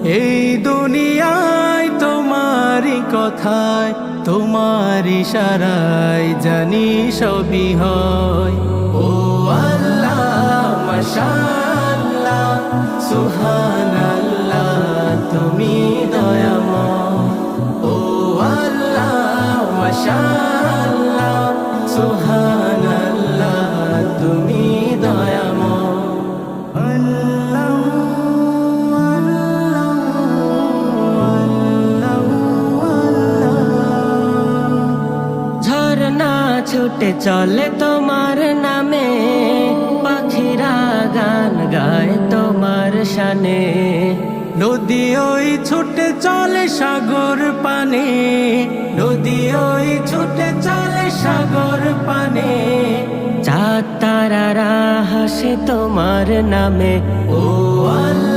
এই দুনিয়ায় তোমারই কথায়, তোমার ইশারায় জানি সবই হয়। ও আল্লাহ মাশাআল্লাহ সুবহানাল্লাহ, তুমি দয়াময়। ও আল্লাহ মাশাআল্লাহ সুবহানাল্লাহ, তুমি দয়াময়। ঝরনা ছুটে চলে তোমার নামে, পাখিরা গান গায় তোমার শানে। নদী ওই ছুটে চলে সাগর পানে, নদী ওই ছুটে চলে সাগর পানে। চাঁদ তারারা হাসে তোমার নামে। ও আল্লাহ